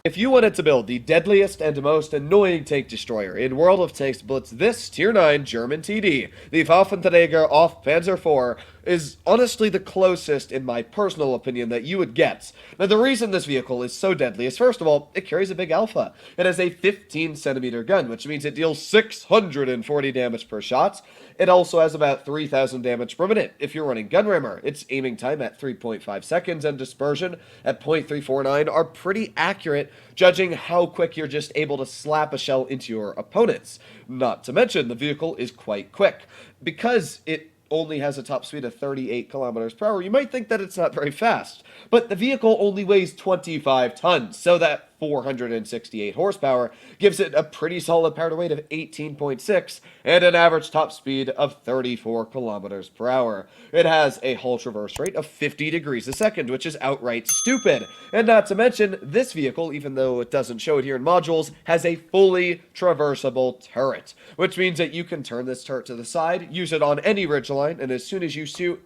If you wanted to build the deadliest and most annoying tank destroyer in World of Tanks Blitz, this Tier 9 German TD, the Waffenträger off Panzer IV, is honestly the closest, in my personal opinion, that you would get. Now, the reason this vehicle is so deadly is, first of all, it carries a big alpha. It has a 15cm gun, which means it deals 640 damage per shot. It also has about 3,000 damage per minute if you're running Gunrammer. Its aiming time at 3.5 seconds and dispersion at 0.349 are pretty accurate, judging how quick you're just able to slap a shell into your opponents. Not to mention, the vehicle is quite quick. Because it only has a top speed of 38 kilometers per hour, you might think that it's not very fast. But the vehicle only weighs 25 tons, so that 468 horsepower gives it a pretty solid power to weight of 18.6 and an average top speed of 34 kilometers per hour. It has a hull traverse rate of 50 degrees a second, which is outright stupid. And not to mention, this vehicle, even though it doesn't show it here in modules, has a fully traversable turret, which means that you can turn this turret to the side, use it on any ridgeline, and as soon as you shoot,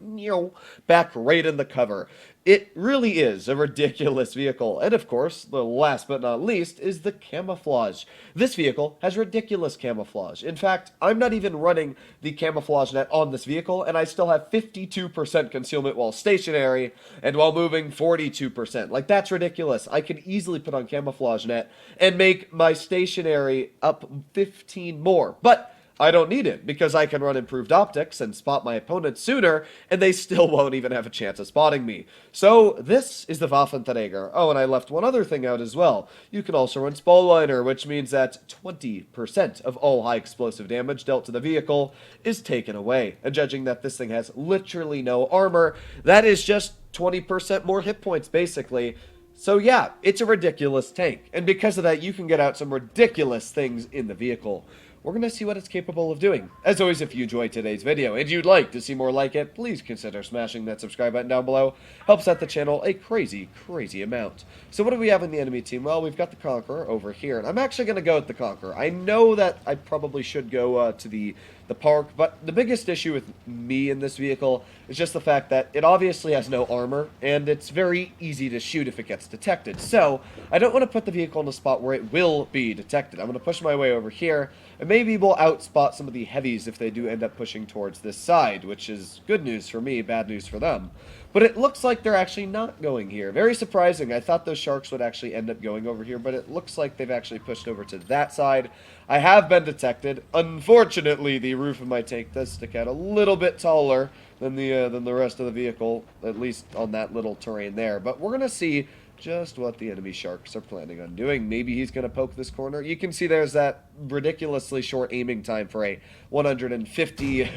back right in the cover. It really is a ridiculous vehicle. And of course, the last but not least is the camouflage. This vehicle has ridiculous camouflage. In fact, I'm not even running the camouflage net on this vehicle, and I still have 52% concealment while stationary, and while moving 42%. Like, that's ridiculous. I could easily put on camouflage net and make my stationary up 15 more. But I don't need it, because I can run improved optics and spot my opponents sooner, and they still won't even have a chance of spotting me. So, this is the Waffenträger. Oh, and I left one other thing out as well. You can also run Spallweiner, which means that 20% of all high explosive damage dealt to the vehicle is taken away. And judging that this thing has literally no armor, that is just 20% more hit points, basically. So yeah, it's a ridiculous tank, and because of that, you can get out some ridiculous things in the vehicle. We're going to see what it's capable of doing. As always, if you enjoyed today's video and you'd like to see more like it, please consider smashing that subscribe button down below. Helps out the channel a crazy, crazy amount. So what do we have in the enemy team? Well, we've got the Conqueror over here, and I'm actually going to go with the Conqueror. I know that I probably should go to the park, but the biggest issue with me in this vehicle is just the fact that it obviously has no armor, and it's very easy to shoot if it gets detected. So, I don't want to put the vehicle in a spot where it will be detected. I'm going to push my way over here, and maybe we'll outspot some of the heavies if they do end up pushing towards this side, which is good news for me, bad news for them. But it looks like they're actually not going here. Very surprising. I thought those sharks would actually end up going over here, but it looks like they've actually pushed over to that side. I have been detected. Unfortunately, the roof of my tank does stick out a little bit taller than the rest of the vehicle, at least on that little terrain there. But we're going to see just what the enemy sharks are planning on doing. Maybe he's going to poke this corner. You can see there's that ridiculously short aiming time for a 150,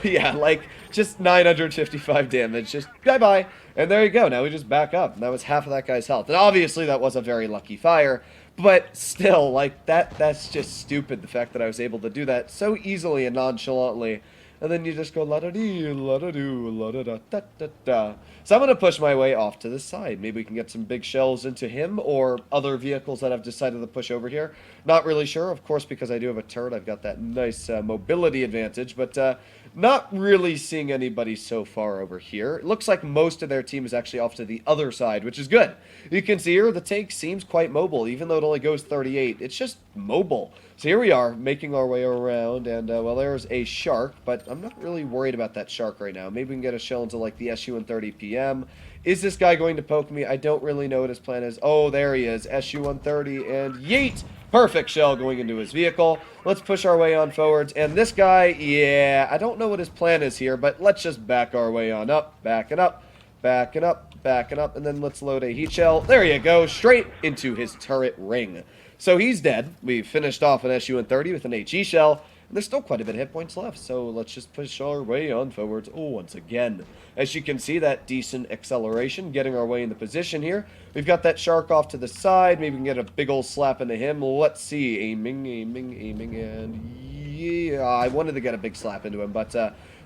yeah, like just 955 damage. Just bye-bye. And there you go. Now we just back up. And that was half of that guy's health. And obviously that was a very lucky fire. But still, like, that's just stupid, the fact that I was able to do that so easily and nonchalantly. And then you just go la-da-dee, la-da-doo, la-da-da-da-da-da. So I'm going to push my way off to the side. Maybe we can get some big shells into him or other vehicles that I've decided to push over here. Not really sure. Of course, because I do have a turret, I've got that nice mobility advantage. But not really seeing anybody so far over here. It looks like most of their team is actually off to the other side, which is good. You can see here the tank seems quite mobile, even though it only goes 38. It's just mobile. So here we are, making our way around, and, well, there's a shark, but I'm not really worried about that shark right now. Maybe we can get a shell into, like, the SU-130 PM. Is this guy going to poke me? I don't really know what his plan is. Oh, there he is, SU-130, and yeet! Perfect shell going into his vehicle. Let's push our way on forwards, and this guy, yeah, I don't know what his plan is here, but let's just back our way on up, backing up, backing up, backing up, and then let's load a heat shell. There you go, straight into his turret ring. So he's dead. We finished off an SU-130 with an HE shell, and there's still quite a bit of hit points left, so let's just push our way on forwards. Oh, once again. As you can see, that decent acceleration, getting our way in the position here. We've got that shark off to the side. Maybe we can get a big old slap into him. Let's see. Aiming, aiming, aiming, and yeah, I wanted to get a big slap into him, but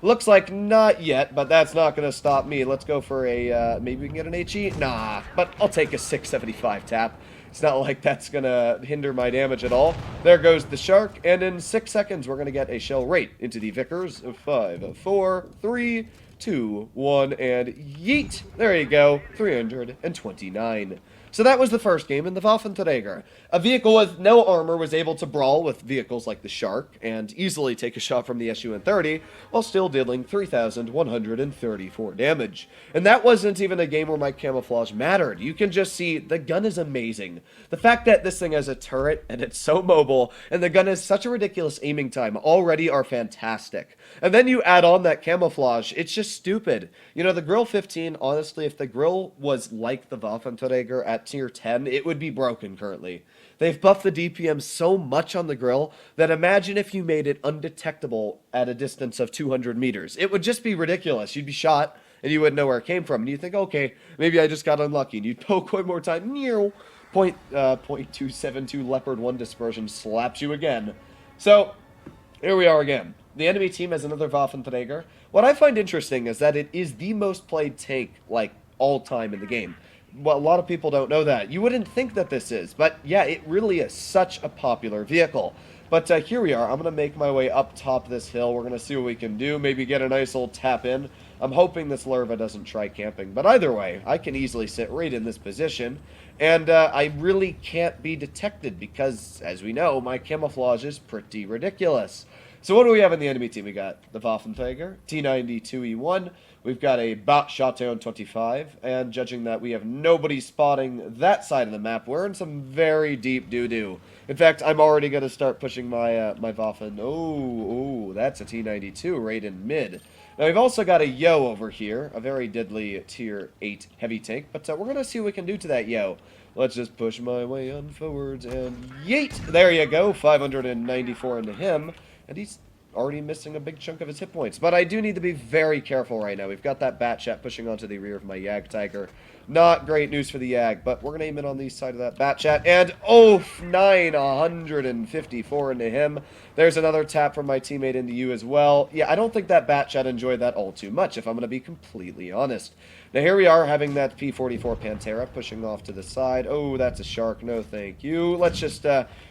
looks like not yet, but that's not going to stop me. Let's go for a, maybe we can get an HE? Nah, but I'll take a 675 tap. It's not like that's going to hinder my damage at all. There goes the shark, and in 6 seconds, we're going to get a shell right into the Vickers. 5, 4, 3, 2, 1, and yeet. There you go, 329. So that was the first game in the Waffenträger. A vehicle with no armor was able to brawl with vehicles like the Shark and easily take a shot from the SU-30 while still dealing 3,134 damage. And that wasn't even a game where my camouflage mattered. You can just see the gun is amazing. The fact that this thing has a turret and it's so mobile and the gun has such a ridiculous aiming time already are fantastic. And then you add on that camouflage, it's just stupid. You know, the Grill 15, honestly, if the Grill was like the Waffenträger at tier 10, it would be broken currently. They've buffed the DPM so much on the Grill that imagine if you made it undetectable at a distance of 200 meters. It would just be ridiculous. You'd be shot and you wouldn't know where it came from. And you think, okay, maybe I just got unlucky. And you'd poke one more time. .272 Leopard 1 dispersion slaps you again. So, here we are again. The enemy team has another Waffenträger. What I find interesting is that it is the most played tank, like, all time in the game. Well, a lot of people don't know that. You wouldn't think that this is, but yeah, it really is such a popular vehicle. But here we are. I'm going to make my way up top this hill. We're going to see what we can do. Maybe get a nice old tap in. I'm hoping this larva doesn't try camping. But either way, I can easily sit right in this position. And I really can't be detected because, as we know, my camouflage is pretty ridiculous. So what do we have in the enemy team? We got the Waffenträger, T92E1. We've got a Bot Chateau 25. And judging that we have nobody spotting that side of the map, we're in some very deep doo-doo. In fact, I'm already going to start pushing my my Waffen. Oh, that's a T92 right in mid. Now, we've also got a Yo over here, a very deadly tier 8 heavy tank, but we're going to see what we can do to that Yo. Let's just push my way on forwards and yeet! There you go, 594 into him, and he's already missing a big chunk of his hit points. But I do need to be very careful right now. We've got that Batchat pushing onto the rear of my Yag Tiger. Not great news for the Yag, but we're going to aim it on the side of that Batchat. And, 954 into him. There's another tap from my teammate into you as well. Yeah, I don't think that Batchat enjoyed that all too much, if I'm going to be completely honest. Now, here we are having that P-44 Pantera pushing off to the side. Oh, that's a Shark. No, thank you. Let's just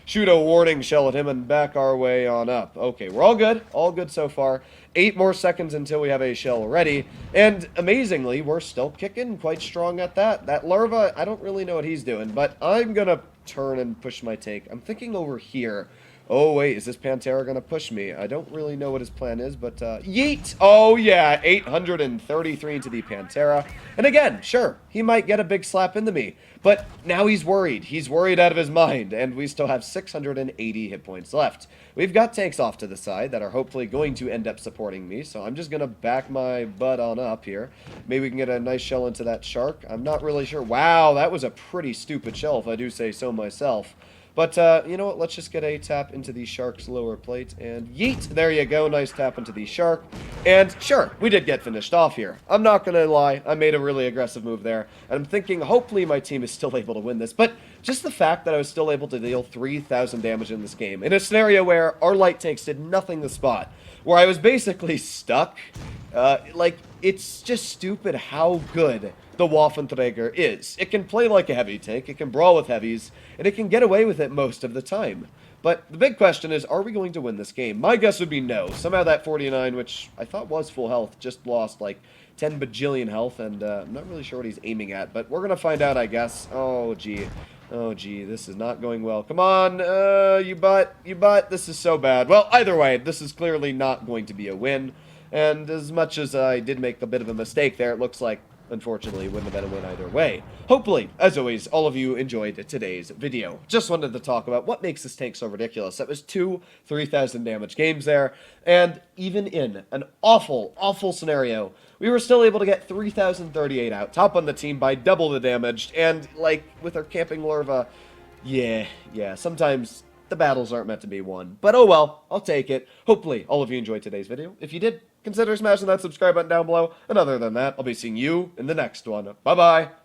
shoot a warning shell at him and back our way on up. Okay, we're all good. All good so far. 8 more seconds until we have a shell ready. And amazingly, we're still kicking quite strong at that. That larva, I don't really know what he's doing, but I'm going to turn and push my tank. I'm thinking over here. Oh, wait, is this Pantera going to push me? I don't really know what his plan is, but, yeet! Oh, yeah, 833 into the Pantera. And again, sure, he might get a big slap into me, but now he's worried. He's worried out of his mind, and we still have 680 hit points left. We've got tanks off to the side that are hopefully going to end up supporting me, so I'm just going to back my butt on up here. Maybe we can get a nice shell into that Shark. I'm not really sure. Wow, that was a pretty stupid shell, if I do say so myself. But, you know what, let's just get a tap into the Shark's lower plate, and yeet! There you go, nice tap into the Shark. And, sure, we did get finished off here. I'm not gonna lie, I made a really aggressive move there, and I'm thinking hopefully my team is still able to win this, but just the fact that I was still able to deal 3,000 damage in this game, in a scenario where our light tanks did nothing to spot, where I was basically stuck, like, it's just stupid how good the Waffenträger is. It can play like a heavy tank, it can brawl with heavies, and it can get away with it most of the time. But the big question is, are we going to win this game? My guess would be no. Somehow that 49, which I thought was full health, just lost like 10 bajillion health, and I'm not really sure what he's aiming at, but we're going to find out, I guess. Oh, gee. Oh, gee, this is not going well. Come on, you butt. This is so bad. Well, either way, this is clearly not going to be a win. And as much as I did make a bit of a mistake there, it looks like, unfortunately, it wouldn't have been a win either way. Hopefully, as always, all of you enjoyed today's video. Just wanted to talk about what makes this tank so ridiculous. That was 2 3,000 damage games there, and even in an awful, awful scenario, we were still able to get 3,038 out, top on the team by double the damage, and, like, with our camping larva, yeah, sometimes the battles aren't meant to be won. But oh well, I'll take it. Hopefully, all of you enjoyed today's video. If you did, consider smashing that subscribe button down below. And other than that, I'll be seeing you in the next one. Bye-bye.